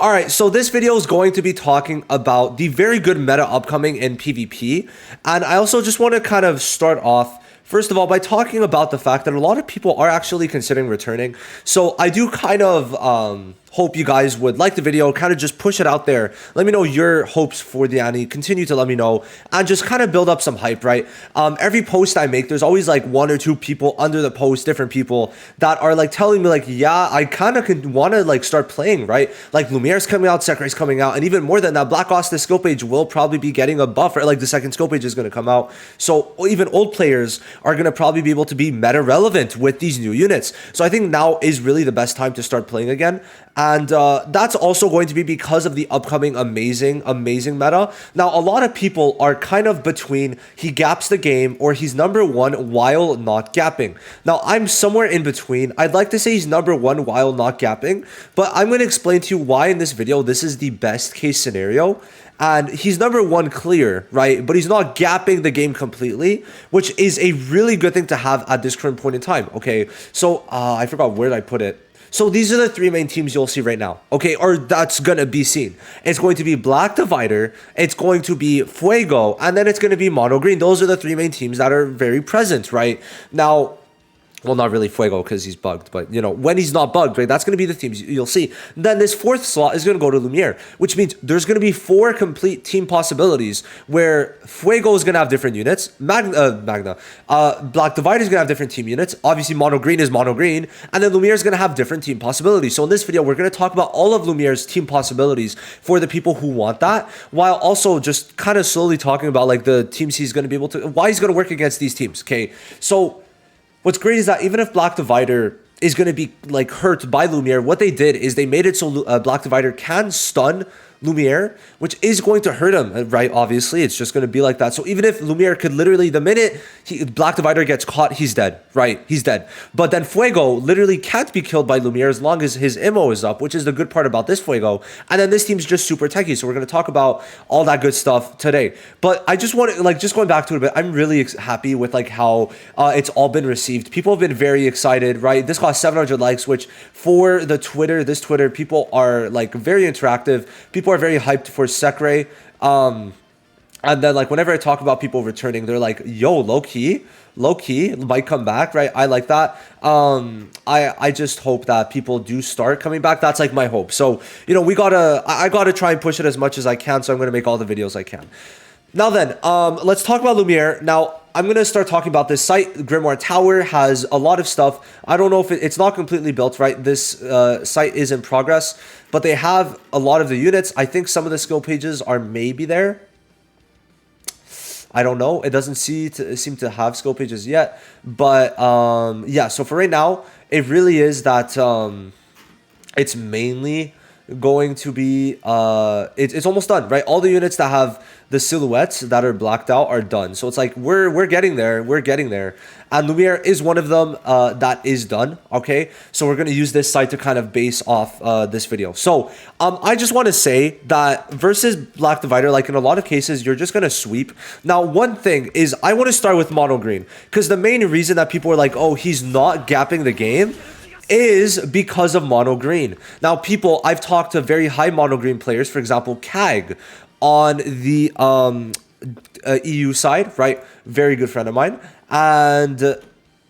All right, so this video is going to be talking about the very good meta upcoming in PvP. And I also just want to kind of start off, first of all, by talking about the fact that a lot of people are actually considering returning. So I do kind of hope you guys would like the video, kind of just push it out there. Let me know your hopes for the Annie. Continue to let me know and just kind of build up some hype, right? Every post I make, there's always like one or two people under the post, different people that are like telling me like, yeah, I kind of want to like start playing, right? Like Lumiere's coming out, Sekray's coming out, and even more than that, Black Ops, the skill page will probably be getting a buff, right? Like the second skill page is going to come out. So even old players are going to probably be able to be meta relevant with these new units. So I think now is really the best time to start playing again. And that's also going to be because of the upcoming amazing meta. Now, a lot of people are kind of between he gaps the game or he's number one while not gapping. Now, I'm somewhere in between. I'd like to say he's number one while not gapping, but I'm going to explain to you why in this video this is the best case scenario. And he's number one clear, right? But he's not gapping the game completely, which is a really good thing to have at this current point in time, okay? So, I forgot where I put it. So these are the three main teams you'll see right now, okay? Or that's gonna be seen. It's going to be Black Divider, it's going to be Fuego, and then it's gonna be Mono Green. Those are the three main teams that are very present, right? Now, well, not really Fuego because he's bugged, but you know, when he's not bugged, right, that's going to be the teams you'll see. Then this fourth slot is going to go to Lumiere, which means there's going to be 4 complete team possibilities where Fuego is going to have different units, Black Divider is going to have different team units, obviously Mono Green is Mono Green, and then Lumiere is going to have different team possibilities. So in this video, we're going to talk about all of Lumiere's team possibilities for the people who want that, while also just kind of slowly talking about like the teams he's going to be able to, why he's going to work against these teams, okay? So what's great is that even if Black Divider is going to be like hurt by Lumiere, what they did is they made it so Black Divider can stun Lumiere, which is going to hurt him, right? Obviously, it's just going to be like that. So even if Lumiere could literally, the minute Black Divider gets caught, he's dead, right? He's dead. But then Fuego literally can't be killed by Lumiere as long as his immo is up, which is the good part about this Fuego. And then this team's just super techy. So we're going to talk about all that good stuff today. But I just want to, like, just going back to it a bit, I'm really happy with like how it's all been received. People have been very excited, right? This got 700 likes, which for the Twitter, people are like very interactive. People are very hyped for Sekray. And then like whenever I talk about people returning, they're like, yo, low key might come back, right? I like that. I just hope that people do start coming back. That's like my hope. So, you know, I gotta try and push it as much as I can. So I'm gonna make all the videos I can. Now then, let's talk about Lumiere. Now, I'm going to start talking about this site. Grimoire Tower has a lot of stuff. I don't know if it's not completely built, right? This site is in progress, but they have a lot of the units. I think some of the skill pages are maybe there. I don't know. It doesn't seem to have skill pages yet. But yeah, so for right now, it really is that it's mainly going to be it's almost done, right? All the units that have the silhouettes that are blacked out are done. So it's like we're getting there, and Lumiere is one of them that is done, okay? So we're going to use this site to kind of base off this video. So I just want to say that versus Black Divider, like in a lot of cases, you're just going to sweep. Now, one thing is I want to start with Mono Green, because the main reason that people are like, oh, he's not gapping the game is because of Mono Green. Now, I've talked to very high Mono Green players, for example, Kag on the EU side, right? Very good friend of mine. And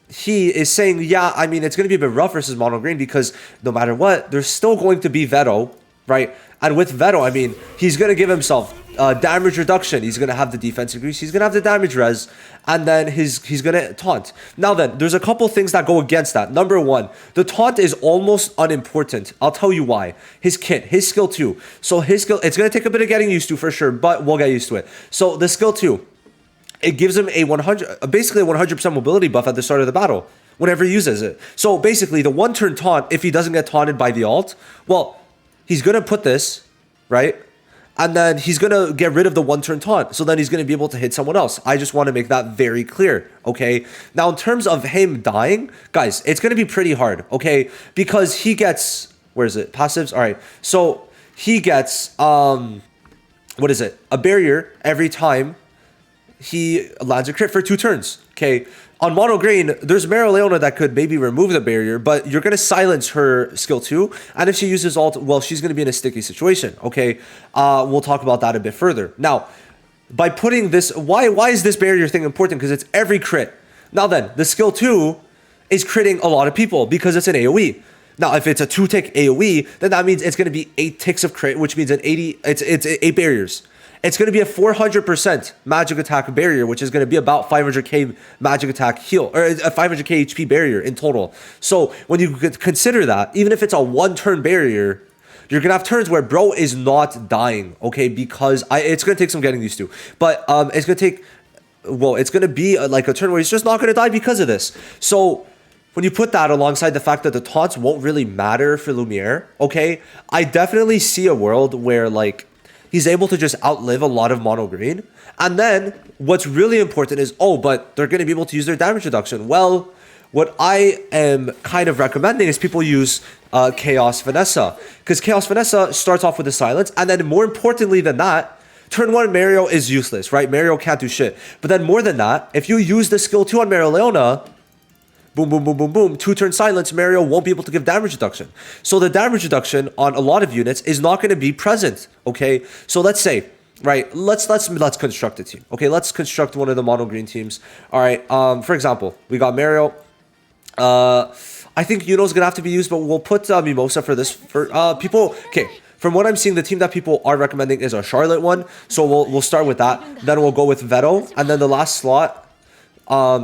he is saying, yeah, I mean, it's going to be a bit rough versus Mono Green because no matter what, there's still going to be Veto, right? And with Veto, I mean, he's going to give himself damage reduction. He's going to have the defense increase. He's going to have the damage res. And then he's going to taunt. Now then, there's a couple things that go against that. Number one, the taunt is almost unimportant. I'll tell you why. His kit, his skill 2. So his skill, it's going to take a bit of getting used to for sure, but we'll get used to it. So the skill 2, it gives him basically a 100% mobility buff at the start of the battle whenever he uses it. So basically, the one-turn taunt, if he doesn't get taunted by the ult, well, he's going to put this, right? And then he's going to get rid of the one-turn taunt. So then he's going to be able to hit someone else. I just want to make that very clear, okay? Now, in terms of him dying, guys, it's going to be pretty hard, okay? Because he gets, where is it? Passives? All right. So he gets, what is it? A barrier every time he lands a crit for 2 turns, okay? On mono green, there's Leona that could maybe remove the barrier, but you're going to silence her skill 2. And if she uses ult, well, she's going to be in a sticky situation, okay? We'll talk about that a bit further. Now, by putting this, why is this barrier thing important? Because it's every crit. Now then, the skill 2 is critting a lot of people because it's an AoE. Now, if it's a 2-tick AoE, then that means it's going to be 8 ticks of crit, which means it's 8 barriers. It's going to be a 400% magic attack barrier, which is going to be about 500k magic attack heal, or a 500k HP barrier in total. So when you consider that, even if it's a 1-turn barrier, you're going to have turns where bro is not dying, okay? Because it's going to take some getting used to. But it's going to take, well, it's going to be like a turn where he's just not going to die because of this. So when you put that alongside the fact that the taunts won't really matter for Lumiere, okay? I definitely see a world where, like, he's able to just outlive a lot of mono green. And then what's really important is, oh, but they're going to be able to use their damage reduction. Well, what I am kind of recommending is people use Chaos Vanessa. Because Chaos Vanessa starts off with the silence. And then more importantly than that, turn 1 Mario is useless, right? Mario can't do shit. But then more than that, if you use the skill 2 on Leona, boom, boom, boom, boom, boom, 2-turn silence, Mario won't be able to give damage reduction. So the damage reduction on a lot of units is not going to be present, okay? So let's say, right, let's construct a team. Okay, let's construct one of the mono green teams. All right, for example, we got Mario. I think Yuno's going to have to be used, but we'll put Mimosa for this. For people, okay, from what I'm seeing, the team that people are recommending is a Charlotte one. So we'll start with that. Then we'll go with Veto. And then the last slot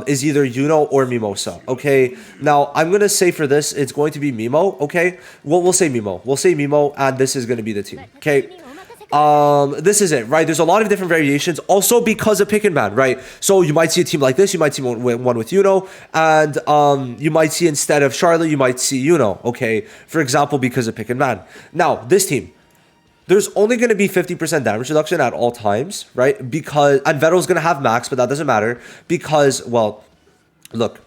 is either Yuno or Mimosa, okay? Now, I'm going to say for this, it's going to be Mimo, okay? We'll say Mimo. We'll say Mimo, and this is going to be the team, okay? This is it, right? There's a lot of different variations, also because of pick and ban, right? So you might see a team like this, you might see one with Yuno, and you might see instead of Charlotte, you might see Yuno, okay? For example, because of pick and ban. Now, this team, there's only going to be 50% damage reduction at all times, right? Because, and Veto's going to have max, but that doesn't matter because, well, look,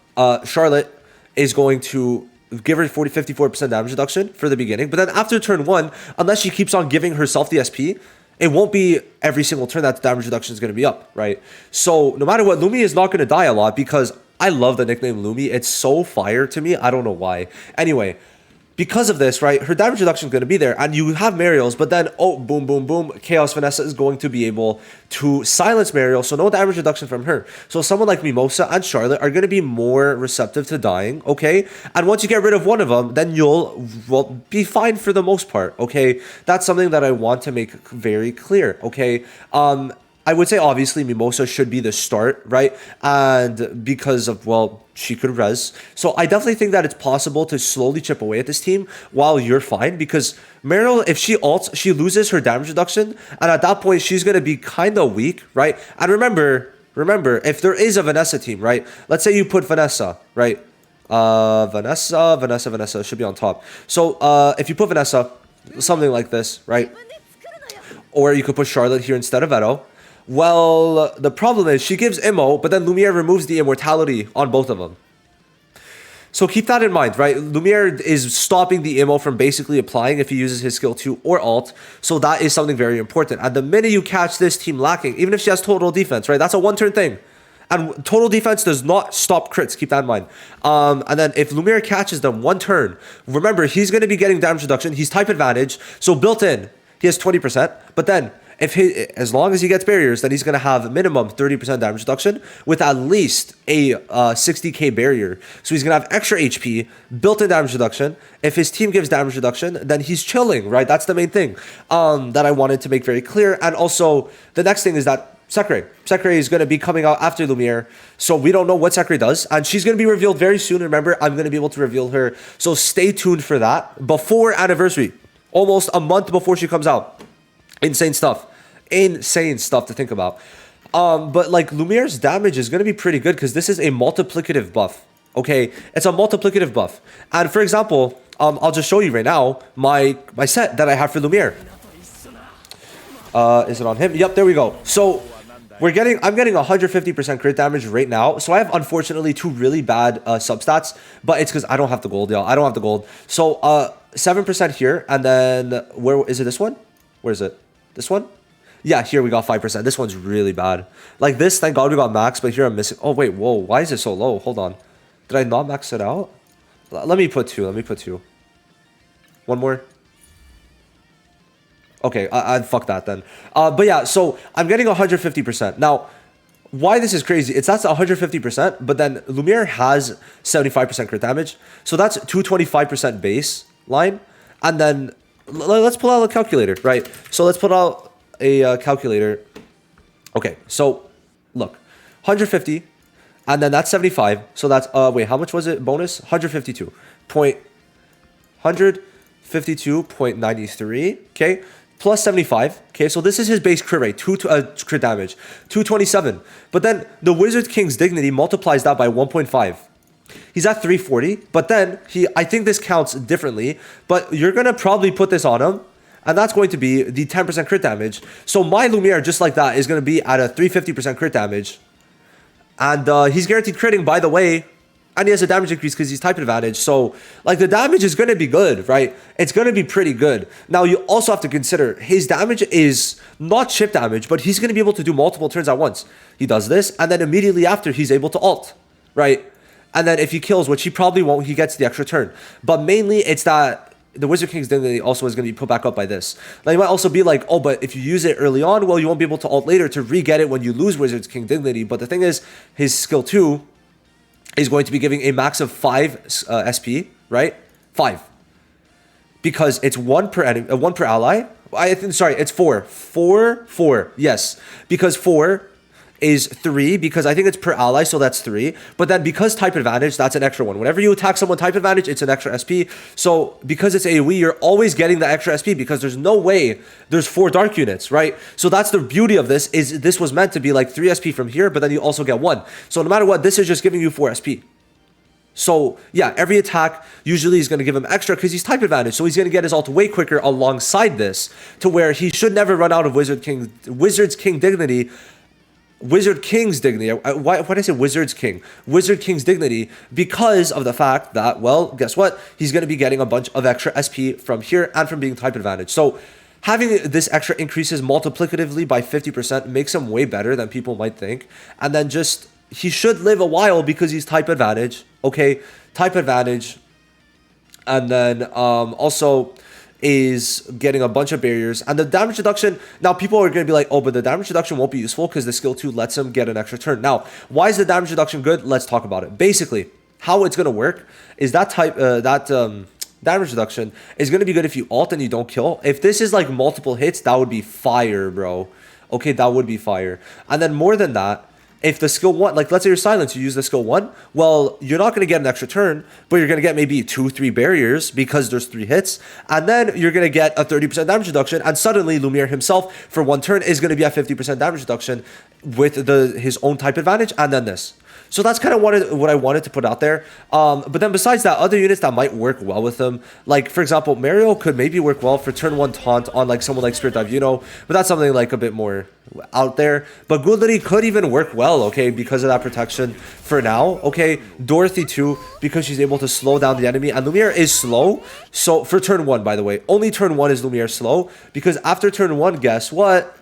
Charlotte is going to give her 54% damage reduction for the beginning. But then after turn 1, unless she keeps on giving herself the SP, it won't be every single turn that the damage reduction is going to be up, right? So no matter what, Lumi is not going to die a lot because I love the nickname Lumi. It's so fire to me. I don't know why. Anyway, because of this, right, her damage reduction is going to be there, and you have Mario's, but then, oh, boom, boom, boom, Chaos Vanessa is going to be able to silence Mario, so no damage reduction from her. So someone like Mimosa and Charlotte are going to be more receptive to dying, okay? And once you get rid of one of them, then you'll be fine for the most part, okay? That's something that I want to make very clear, okay? I would say obviously Mimosa should be the start, right? And because of, well, she could res. So I definitely think that it's possible to slowly chip away at this team while you're fine, because Meryl, if she ults, she loses her damage reduction. And at that point, she's going to be kind of weak, right? And remember, if there is a Vanessa team, right? Let's say you put Vanessa, right? Vanessa should be on top. So if you put Vanessa, something like this, right? Or you could put Charlotte here instead of Veto. Well, the problem is she gives Immo, but then Lumiere removes the immortality on both of them. So keep that in mind, right? Lumiere is stopping the Immo from basically applying if he uses his skill 2 or alt. So that is something very important. And the minute you catch this team lacking, even if she has total defense, right? That's a one-turn thing. And total defense does not stop crits. Keep that in mind. And then if Lumiere catches them one turn, remember, he's going to be getting damage reduction. He's type advantage. So built in, he has 20%. But then, as long as he gets barriers, then he's going to have minimum 30% damage reduction with at least a 60k barrier. So he's going to have extra HP, built-in damage reduction. If his team gives damage reduction, then he's chilling, right? That's the main thing that I wanted to make very clear. And also, the next thing is that Sekre is going to be coming out after Lumiere, so we don't know what Sekre does, and she's going to be revealed very soon. Remember, I'm going to be able to reveal her, so stay tuned for that before anniversary, almost a month before she comes out. Insane stuff to think about. But like Lumiere's damage is going to be pretty good because this is a multiplicative buff. Okay, it's a multiplicative buff, and for example, I'll just show you right now my set that I have for Lumiere. Is it on him? Yep, there we go. So I'm getting 150% crit damage right now. So I have unfortunately two really bad substats, but it's because I don't have the gold, y'all. I don't have the gold. So 7% here, and then where is it? This one? Where is it? This one? Yeah, here we got 5%. This one's really bad. Like this, thank God we got max, but here I'm missing. Oh, wait, whoa. Why is it so low? Hold on. Did I not max it out? Let me put 2. Let me put 2. One more. Okay, I'd fuck that then. But yeah, so I'm getting 150%. Now, why this is crazy, it's that's 150%, but then Lumiere has 75% crit damage. So that's 225% baseline. And then let's pull out a calculator, right? So let's put out a calculator. Okay, so look, 150, and then that's 75. So that's, wait, how much was it bonus? 152. 152.93, okay? Plus 75, okay? So this is his base crit rate, crit damage, 227. But then the Wizard King's Dignity multiplies that by 1.5. He's at 340, but then I think this counts differently, but you're gonna probably put this on him, and that's going to be the 10% crit damage. So my Lumiere, just like that, is gonna be at a 350% crit damage. And he's guaranteed critting, by the way, and he has a damage increase because he's type advantage. So, like, the damage is going to be good, right? It's going to be pretty good. Now, you also have to consider his damage is not chip damage, but he's going to be able to do multiple turns at once. He does this, and then immediately after, he's able to ult, right? And then if he kills, which he probably won't, he gets the extra turn. But mainly, it's that the Wizard King's Dignity also is going to be put back up by this. Now, you might also be like, oh, but if you use it early on, well, you won't be able to ult later to re-get it when you lose Wizard King Dignity. But the thing is, his skill 2 is going to be giving a max of 5 SP, right? 5. Because it's 1 per enemy, 1 per ally. I think, sorry, it's 4. 4. Yes. Because 4 is 3, because I think it's per ally, so that's 3. But then because type advantage, that's an extra 1. Whenever you attack someone type advantage, it's an extra SP. So because it's AoE, you're always getting the extra SP because there's no way there's 4 dark units, right? So that's the beauty of this, is this was meant to be like 3 SP from here, but then you also get 1. So no matter what, this is just giving you 4 SP. So yeah, every attack usually is going to give him extra because he's type advantage. So he's going to get his ult way quicker alongside this, to where he should never run out of Wizard's King Dignity. Wizard King's Dignity. Why did I say Wizard's King? Wizard King's Dignity, because of the fact that, well, guess what? He's going to be getting a bunch of extra SP from here and from being type advantage. So having this extra increases multiplicatively by 50% makes him way better than people might think. And then just, he should live a while because he's type advantage. Okay, type advantage. And then also is getting a bunch of barriers, and the damage reduction, now people are going to be like, oh, but the damage reduction won't be useful because the skill 2 lets him get an extra turn. Now, why is the damage reduction good? Let's talk about it. Basically, how it's going to work is that damage reduction is going to be good if you ult and you don't kill. If this is like multiple hits, that would be fire, bro. Okay, that would be fire. And then more than that, if the skill 1, like let's say you're silence, you use the skill 1, well, you're not going to get an extra turn, but you're going to get maybe 2-3 barriers because there's 3 hits, and then you're going to get a 30% damage reduction, and suddenly Lumiere himself for 1 turn is going to be at 50% damage reduction with his own type advantage, and then this. So that's kind of what I wanted to put out there. But then besides that, other units that might work well with him, like for example, Mario could maybe work well for turn 1 taunt on like someone like Spirit Dive, but that's something like a bit more out there. But Gudlity could even work well, okay, because of that protection for now. Okay, Dorothy too, because she's able to slow down the enemy, and Lumiere is slow. So for turn 1, by the way, only turn 1 is Lumiere slow, because after turn 1, guess what?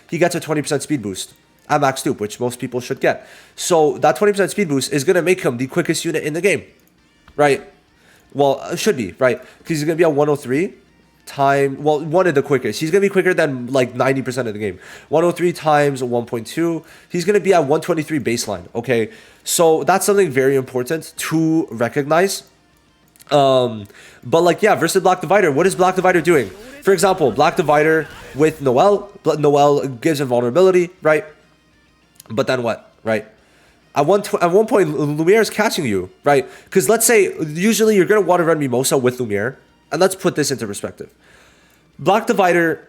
He gets a 20% speed boost at max dupe, which most people should get. So that 20% speed boost is going to make him the quickest unit in the game, right? Well, it should be, right? Because he's going to be at 103 time, well, one of the quickest. He's going to be quicker than like 90% of the game. 103 times 1.2. He's going to be at 123 baseline, okay? So that's something very important to recognize. But like, yeah, versus Black Divider, what is Black Divider doing? For example, Black Divider with Noelle gives invulnerability, right? But then what, right? At one point, Lumiere is catching you, right? Because let's say, usually you're going to want to run Mimosa with Lumiere. And let's put this into perspective. Black Divider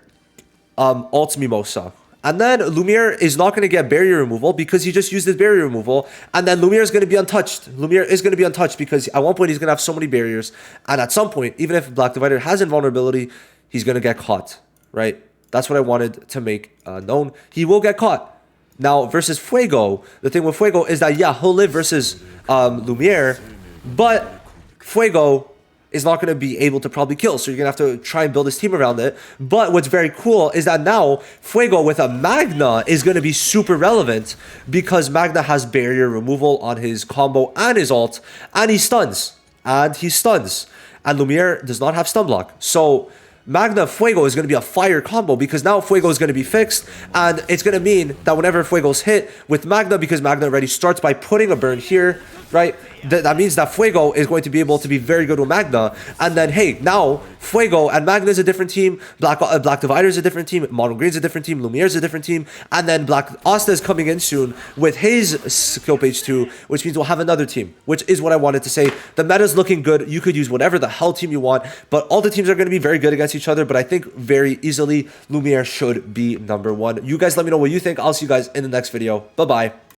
ults Mimosa. And then Lumiere is not going to get barrier removal because he just used his barrier removal. And then Lumiere is going to be untouched. Lumiere is going to be untouched because at one point he's going to have so many barriers. And at some point, even if Black Divider has invulnerability, he's going to get caught, right? That's what I wanted to make known. He will get caught. Now, versus Fuego, the thing with Fuego is that, yeah, he'll live versus Lumiere, but Fuego is not going to be able to probably kill. So you're going to have to try and build his team around it. But what's very cool is that now Fuego with a Magna is going to be super relevant because Magna has barrier removal on his combo and his ult, and he stuns. And he stuns. And Lumiere does not have stun block. So Magna Fuego is going to be a fire combo because now Fuego is going to be fixed, and it's going to mean that whenever Fuego's hit with Magna, because Magna already starts by putting a burn here, right? That means that Fuego is going to be able to be very good with Magna. And then, hey, now Fuego and Magna is a different team. Black Divider is a different team. Mono Green is a different team. Lumiere is a different team. And then Black Asta is coming in soon with his skill page 2, which means we'll have another team, which is what I wanted to say. The meta is looking good. You could use whatever the hell team you want, but all the teams are going to be very good against each other. But I think very easily Lumiere should be number 1. You guys let me know what you think. I'll see you guys in the next video. Bye-bye.